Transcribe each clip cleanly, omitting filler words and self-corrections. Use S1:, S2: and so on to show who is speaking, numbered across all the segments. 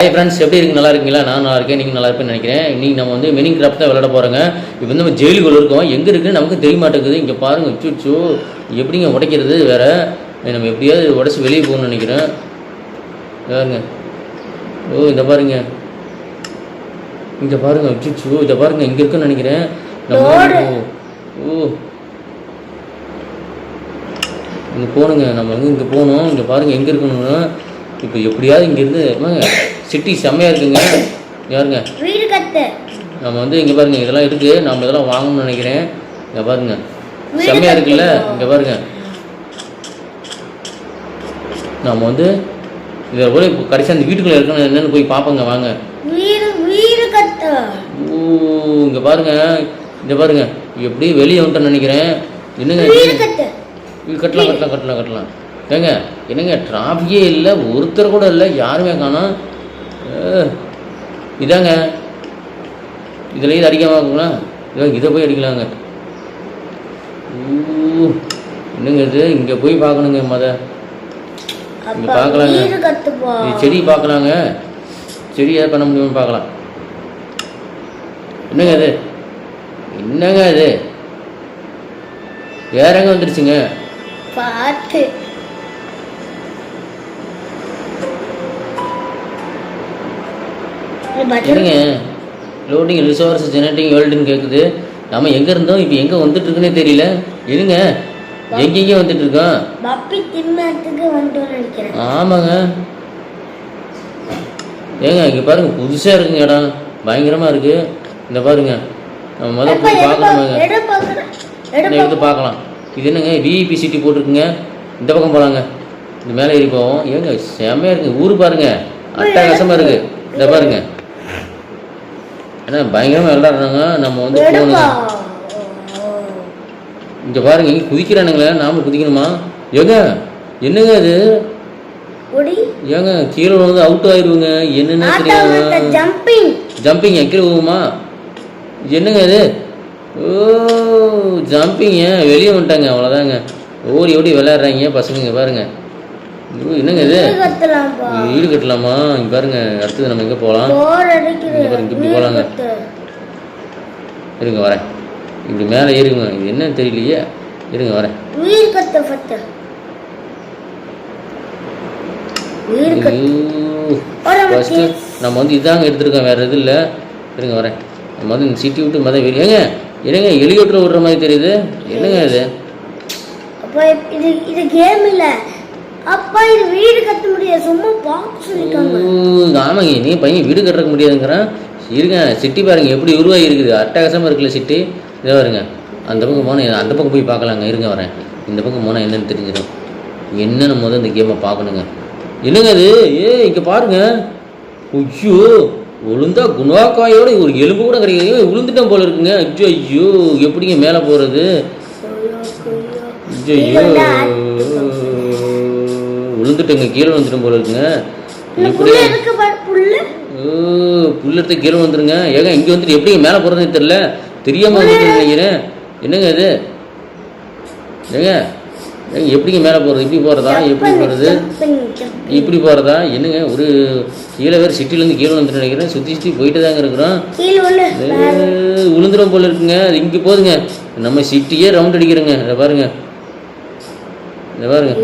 S1: Hi friends, எப்படி இருக்கு? நல்லா இருக்கீங்களா? நான் நல்லா இருக்கேன். நீங்கள் நல்லா இருப்பேன்னு நினைக்கிறேன். இன்றைக்கி நம்ம வந்து மினிங் கிராஃப்ட் தான் விளையாட போகிறோங்க. இப்போ வந்து நம்ம ஜெயிலுக்குள்ள இருக்கோம். எங்கே இருக்குன்னு நமக்கு தெரிய மாட்டேங்குது. இங்கே பாருங்கள், அச்சோ எப்படிங்க உடைக்கிறது வேறு? நம்ம எப்படியாவது உடச்சி வெளியே போகணும்னு நினைக்கிறேன். பாருங்க, இதை பாருங்க, இங்கே பாருங்கள், அச்சோ இதை பாருங்கள், இங்கே இருக்குன்னு நினைக்கிறேன். நம்ம இங்கே போகணுங்க. நம்ம வந்து இங்கே போகணும். இங்கே பாருங்கள் எங்கே இருக்கணும்னா, இப்போ எப்படியாவது இங்கேருந்து சிட்டி செம்மையாக இருக்குங்க. யாருங்க
S2: வீடு கட்டு?
S1: நம்ம வந்து இங்கே பாருங்கள், இதெல்லாம் இருக்குது. நம்ம இதெல்லாம் வாங்கணும்னு நினைக்கிறேன். இங்கே பாருங்க, செம்மையாக இருக்குல்ல? இங்கே பாருங்க, நம்ம வந்து இதில் போய் கடைசி அந்த வீட்டுக்குள்ளே இருக்கணும் என்னென்னு போய் பார்ப்போங்க. வாங்க.
S2: வீடு கட்டு.
S1: இங்கே பாருங்க, இங்கே பாருங்க, எப்படி வெளியே வந்துட்டேன்னு நினைக்கிறேன். என்னங்க கட்டலாம். ஏங்க என்னங்க, டிராஃபிக்கே இல்லை, ஒருத்தர் கூட இல்லை, யாருமே காணோம். இதாங்க, இதில் இது அடிக்காம இருக்குங்களா? இதை போய் அடிக்கலாங்க. என்னங்க இது? இங்கே போய் பார்க்கணுங்க. இங்கே பார்க்கலாங்க. இது செடி பார்க்கலாங்க. செடி ஏதாவது பண்ண முடியும்னு பார்க்கலாம். என்னங்க இது? என்னங்க இது? வேற எங்கே வந்துருச்சுங்க?
S2: பார்த்து
S1: என்னங்க, லோடிங் ரிசோர்ஸ் ஜெனரேட்டிங் வேர்ல்டுன்னு கேட்குது. நம்ம எங்கே இருந்தோம், இப்போ எங்கே வந்துட்டு இருக்குன்னே தெரியல. இருங்க, எங்கெங்கே வந்துட்டு இருக்கோம்? ஆமாங்க. ஏங்க இங்கே பாருங்க, புதுசாக இருக்குங்க, இடம் பயங்கரமாக இருக்குது. இந்த பாருங்க, நம்ம முதல்ல போய் பார்க்கணுமாங்க. எடுத்து பார்க்கலாம். இது என்னங்க, விஐபி சிட்டி போட்டிருக்குங்க. இந்த பக்கம் போகலாங்க. இந்த மேலே ஏறி போவோம். ஏங்க செம்மையாக இருக்குங்க. ஊர் பாருங்க, அட்டகாசமாக இருக்குது. இந்த பாருங்க, ஏன்னா பயங்கரமாக விளாட்றாங்க. நம்ம வந்து போகணுங்க. இங்கே பாருங்க, இங்கே குதிக்கிறானுங்களே, நாம குதிக்கணுமா? ஏங்க என்னங்க அது? ஏங்க கீழே வந்து அவுட் ஆயிடுவோங்க. என்னென்ன தெரியாம ஜம்பிங் கீழே போகுமா? என்னங்க அது? ஜம்பிங்க வெளியே வந்துட்டாங்க. அவ்வளோதாங்க. ஓடி ஓடி விளையாடுறாங்க பசங்க. பாருங்க, என்னங்க இது? வீடு கட்டலாமா? இங்கே பாருங்க, அடுத்தது நம்ம எங்கே போகலாம்? பாருங்க, இப்படி போகலாங்க. இருங்க வரேன். இப்படி மேலே ஏறுங்க. இது என்னன்னு தெரியலையே. இருங்க வரேன். ஃபஸ்ட்டு நம்ம வந்து இதாங்க எடுத்துருக்கோம், வேறு எதுவும் இல்லை. இருங்க வரேன். நம்ம வந்து இந்த சிட்டி விட்டு மொதல் வெளியேங்க. என்னங்க ஹெலிகாப்டர் விடுற மாதிரி தெரியுது. என்னங்க இது?
S2: இது கேம் இல்ல அப்பா, இது வீடு கட்ட முடியாது, சும்மா பாக்ஸ் சொல்லிருக்காங்க.
S1: ஆமாங்க, நீ பையன் வீடு கட்டறக்க முடியாதுங்கறான். இருங்க, சிட்டி பாருங்க எப்படி உருவாகி இருக்குது. அட்டகாசமா இருக்குல்ல சிட்டி. இதை பாருங்க, அந்த பக்கம் போனால் அந்த பக்கம் போய் பார்க்கலாங்க. இருங்க வரேன். இந்த பக்கம் போனால் என்னென்னு தெரிஞ்சிடும். என்னென்னு முதல் இந்த கேமை பார்க்கணுங்க. என்னங்க அது? இங்கே பாருங்க. ஐயோ, விழுந்தா குணாக்காயோட ஒரு எலும்பு கூட கிடையாது. விழுந்துட்டேன் போல இருக்குங்க. ஐயோ எப்படிங்க மேலே போகிறது? ஐயோ விழுந்துட்டேங்க, கீழே வந்துட்டோம் போல இருக்குங்க. எப்படி புல் எடுத்து கீழே வந்துருங்க. ஏங்க இங்கே வந்துட்டு எப்படிங்க மேலே போகிறதுன்னு தெரியல, தெரியாமல் வந்துட்டு நினைக்கிறேன். என்னங்க இது? ஏங்க எப்படிங்க மேலே போகிறது? இப்படி போகிறதா? எப்படி போகிறது? இப்படி போகிறதா? என்னங்க ஒரு கீழே வேறு சிட்டிலேருந்து கீழே வந்துட்டு நினைக்கிறேன். சுற்றி போயிட்டு தாங்க இருக்கிறோம். விழுந்துடும் போல இருக்குங்க. அது இங்கே போதுங்க. நம்ம சிட்டியே ரவுண்ட் அடிக்கிறோங்க. இதை பாருங்க, இதை பாருங்க.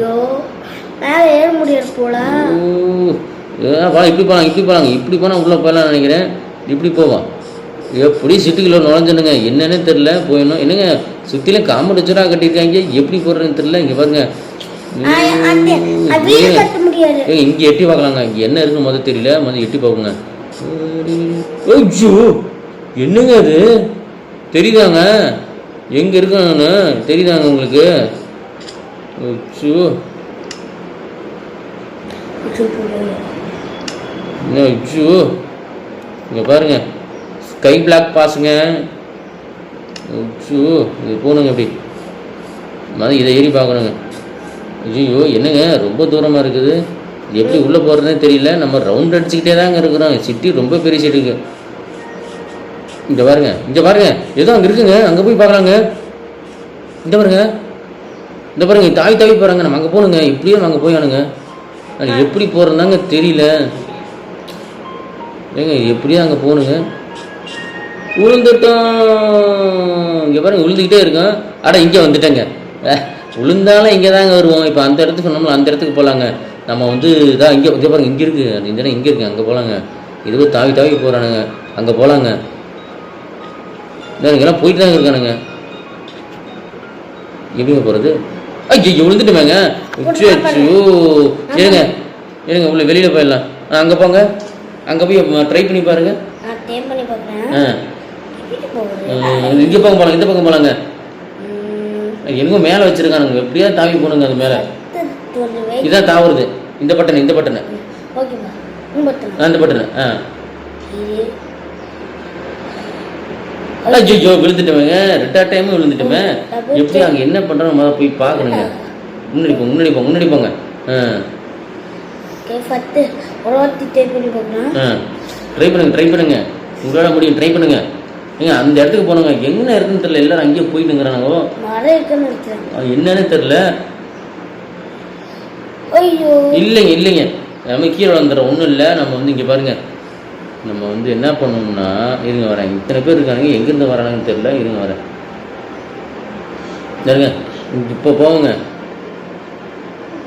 S1: இப்படி போகலாம். இப்படி போனால் உள்ளே போகலான்னு நினைக்கிறேன். இப்படி போவோம். எப்படி சிட்டிக்குள்ள நுழைஞ்சனுங்க, என்னன்னு தெரில. போயிடணும். என்னங்க சுற்றிலும் காம்படிச்சராக கட்டியிருக்காங்க. எப்படி போடுறதுன்னு தெரில. இங்கே பாருங்க, இங்கே எட்டி பார்க்கலாங்க. இங்கே என்ன இருக்குன்னு முதல் தெரியல. முதல் எட்டி பார்க்குங்க. என்னங்க அது? தெரியுதாங்க எங்கே இருக்காங்கன்னு? தெரியுதாங்க உங்களுக்கு? இங்கே பாருங்க, ஸ்கை பிளாக் பாஸுங்க. இது போகணுங்க. எப்படி மாதிரி இதை ஏறி பார்க்கணுங்க. ஐயோ என்னங்க ரொம்ப தூரமாக இருக்குது. இது எப்படி உள்ளே போகிறதுனே தெரியல. நம்ம ரவுண்ட் அடிச்சுக்கிட்டே தாங்க இருக்கிறோம். சிட்டி ரொம்ப பெரிய சிட்டிக்கு. இங்கே பாருங்க, ஏதோ அங்கே இருக்குங்க. அங்கே போய் பார்க்கலாங்க. இந்த பாருங்க, தாவி போகிறாங்க. நம்ம அங்கே போகணுங்க. இப்படியே அங்கே போயானுங்க. அது எப்படி போகிறதுனாங்க தெரியல. ஏங்க எப்படியும் அங்கே போகணுங்க. விழுந்துட்டோம். இங்கே பாருங்க விழுந்துக்கிட்டே இருக்கோம். அட இங்கே வந்துட்டேங்க. விழுந்தாலும் இங்கே தாங்க வருவோம். இப்போ அந்த இடத்துக்கு சொன்னோம்ல அந்த இடத்துக்கு போகலாங்க. நம்ம வந்து இதான் இங்கே பாருங்க இங்கே இருக்குது. இந்த இடம் இங்கே இருக்குது. அங்கே போகலாங்க. இதுவும் தாவி தாவி போகிறானுங்க. அங்கே போகலாங்க. இங்கெல்லாம் போயிட்டு தாங்க இருக்கானுங்க. எப்படிங்க போகிறது? ஐயோ விழுந்துட்டுமேங்க. ஐயோ இருங்க இருங்க உள்ள வெளியில் போயிடலாம். அங்கே போங்க. அங்கே போய் ட்ரை பண்ணி பாருங்க. இங்கே பக்கம் போகலாம். இந்த பக்கம் போகலாங்க. எங்கே மேலே வச்சுருக்கானுங்க. எப்படியா தாவி போகணுங்க அது மேலே. இதான் தாவுறது. இந்த பட்டனை இந்த பட்டனை அந்த பட்டனை. ஐயோ விழுந்துட்டோமேங்க. 2 டைமும் விழுந்துட்டோமே. எப்படி அங்கே என்ன பண்ணுறோம் முதல்ல போய் பார்க்கணுங்க. முன்னாடி போங்க முன்னாடி போங்க முன்னாடி போங்க. ட்ரை பண்ணுங்க ட்ரை பண்ணுங்க. உங்களால் முடியும் ட்ரை பண்ணுங்க. ஏங்க அந்த இடத்துக்கு போனோங்க. என்ன இருக்குன்னு தெரியல. எல்லாரும் அங்கேயே போயிட்டுங்கிறானோ என்னன்னு தெரியல. இல்லைங்க இல்லைங்க நம்ம கீழே வந்துடுறோம். ஒன்றும் இல்லை. நம்ம வந்து இங்கே பாருங்க. நம்ம வந்து என்ன பண்ணணும்னா இருங்க வரேன். இத்தனை பேர் இருக்கானுங்க. எங்கேருந்து வரானுங்கன்னு தெரியல. இருங்க வரேன். இருங்க இப்போ போவோங்க.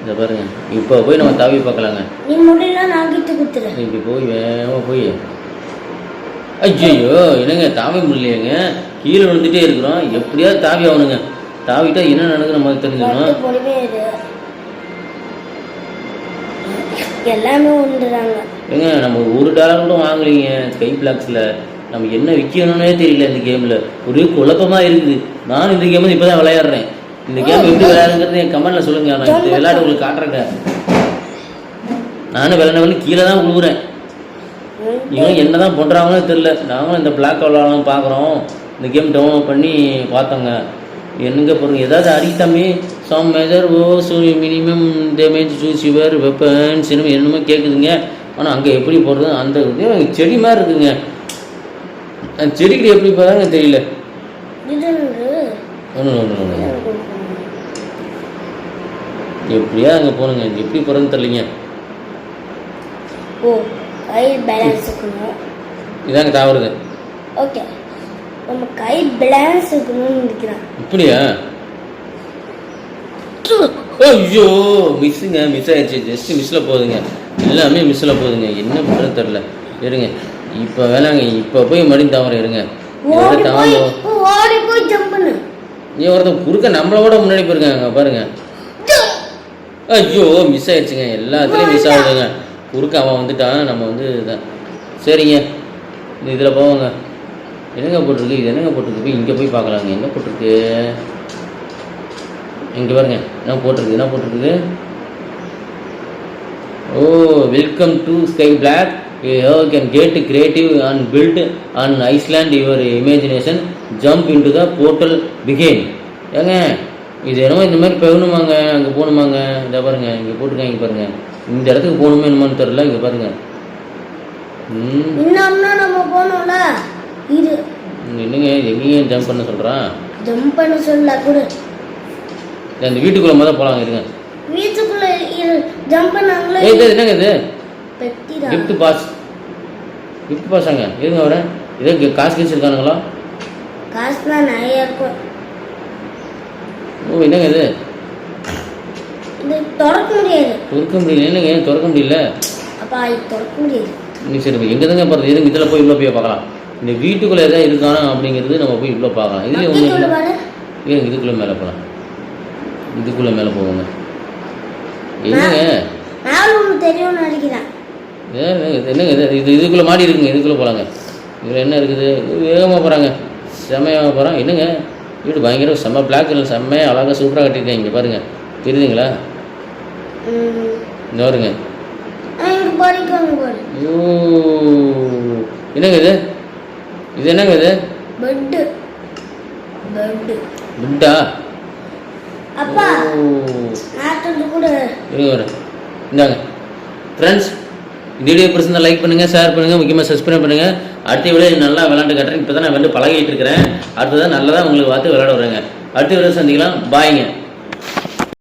S1: இதை பாருங்க. இப்போ போய் நம்ம தாவி பார்க்கலாங்க. இப்படி போய் வேகமாக போய் ஐயோ என்னங்க தாவி முடியலையேங்க. கீழே விழுந்துட்டே இருக்கிறோம். எப்படியாவது தாவி ஆகணுங்க. தாவிட்டா என்ன நடக்குது நமக்கு தெரிஞ்சுக்கணும்.
S2: எல்லாமே ஒன்றுதாங்க.
S1: ஏங்க நம்ம $1 கூட வாங்கலீங்க ஸ்கை பிளாக்ஸில். நம்ம என்ன விற்கணும்னே தெரியல. இந்த கேமில் ஒரே குழப்பமாக இருக்குது. நானும் இந்த கேம் இப்போ தான் விளையாடுறேன். இந்த கேம் எப்படி விளையாடுங்கிறது என் கமெண்ட்டில் சொல்லுங்க. நான் இந்த விளையாட்டு உங்களுக்கு காட்டுறேங்க. நானும் விளையாட கீழே தான் விழுவுறேன். இவங்க என்ன தான் பண்ணுறாங்கன்னு தெரில. நாங்களும் இந்த பிளாக் விளையாடலாம் பார்க்குறோம். இந்த கேம் டவுன்லோட் பண்ணி பார்த்தோங்க. என்னங்க பாருங்க. ஏதாவது அடித்தாமே some major minimum damage choose your weapons என்னமோ கேட்குதுங்க. ஆனால் அங்கே எப்படி போடுறது அந்த செடி மாதிரி இருக்குதுங்க. அந்த செடிக்கிட்ட எப்படி போகிறாங்க தெரியல. எப்படியா அங்கே போகணுங்க. எப்படி போகிறதுன்னு தெரியலைங்க. இதாங்க தாவுறது.
S2: ஓகே நம்ம கை பேலன்ஸ் இருக்கணும்னு நினைக்கிறேன்.
S1: இப்படியா? ஐயோ மிஸ்ஸுங்க. மிஸ் ஆயிடுச்சு. ஜஸ்ட் மிஸ்ஸில் போகுதுங்க. எல்லாமே மிஸ்ஸில் போகுதுங்க. என்ன பண்ணுறது தெரில. இருங்க இப்போ வேணாங்க. இப்போ போய் மறுபடியும் தவற இருங்க. நீ ஒருத்தன் குறுக்க நம்மளோட முன்னாடி போயிருக்காங்க பாருங்க. ஐயோ மிஸ் ஆயிடுச்சுங்க. எல்லாத்துலேயும் மிஸ் ஆகுதுங்க. குறுக்க அவன் வந்துட்டான். நம்ம வந்து இதான் சரிங்க. இதில் போவாங்க. என்னங்க போட்டிருக்கு? இது என்னங்க போட்டிருக்கு? போய் இங்கே போய் பார்க்கலாங்க. என்ன போட்டிருக்கு? இங்கே பாருங்க. என்ன போட்டிருக்கு? என்ன போட்டிருக்குது? Oh welcome to sky block. You can get creative and build and island your imagination jump in to the portal begin. ஏங்க இது என்னமோ இந்த மாதிரி போகணுமாங்க. அங்கே போகணுமாங்க. இதை பாருங்க. இங்கே போட்டிருக்காங்க. இங்கே பாருங்க. இந்த இடத்துக்கு போகணுமே என்னமான்னு தெரில. இங்கே பாருங்க.
S2: நம்ம போகணும்ல. இது
S1: என்னங்க எங்கேயும் ஜம்ப் பண்ண சொல்கிறான்.
S2: ஜம்ப் பண்ண சொல்ல கூட
S1: இந்த வீட்டுக்குள்ளே மொதல் போகலாங்க. இருங்க
S2: வீட்டுக்குள்ள ஜம்ப் பண்ணாங்களே.
S1: என்னங்க இது? Gift pass. கிஃப்ட் பாஸாங்க. இருங்க வரேன். இதே காசு வச்சுருக்கானுங்களா?
S2: காசு தான் நிறைய இருக்கும்.
S1: ஓ என்னங்க இது?
S2: இது திறக்க முடியாது.
S1: திறக்க முடியல. என்னங்க திறக்க முடியல?
S2: அப்பா இது திறக்க முடியாது.
S1: நீ சரி எங்கே தாங்க போகிறது? இருங்க இதில் போய் இவ்வளோ போய் பார்க்கலாம். இந்த வீட்டுக்குள்ளே எதாவது இருக்கானா அப்படிங்கிறது நம்ம போய் இவ்வளோ பார்க்கலாம். இதுலேயே ஒன்று இருங்க. இதுக்குள்ளே மேலே போகலாம். இதுக்குள்ளே மேலே போவோங்க. என்னங்க
S2: தெரியும்னு நினைக்கிறேன்.
S1: என்னங்க இது இதுக்குள்ளே மாடி இருக்குங்க. இதுக்குள்ளே போகலாங்க. இதில் என்ன இருக்குது? வேகமாக போகிறாங்க. செம்மையாக போகிறான். என்னங்க வீடு பயங்கர செம்ம பிளாக் கலர் செம்மையாக அழகாக சூப்பராக கட்டியிருக்கேன். இங்கே பாருங்கள். தெரியுதுங்களா? இந்த வருங்க. ஐயோ என்னங்க இது? இது என்னங்க இது? பெட்டா?
S2: அப்பா நான் கூட
S1: இருங்க வரேன். இந்தாங்க ஃப்ரெண்ட்ஸ். இந்த வீடியோ பிடிச்சிருந்தா லைக் பண்ணுங்கள், ஷேர் பண்ணுங்கள், முக்கியமாக சப்ஸ்கிரைப் பண்ணுங்கள். அடுத்த வீடியோ நல்லா விளாண்டு காட்டுறேன். இப்போ தான் நான் வந்து பழகிட்டு இருக்கிறேன். அடுத்ததான் நல்லதாக உங்களுக்கு பார்த்து விளையாட வரேங்க. அடுத்த வீடியோ சந்திக்கலாம். பாய்ங்க.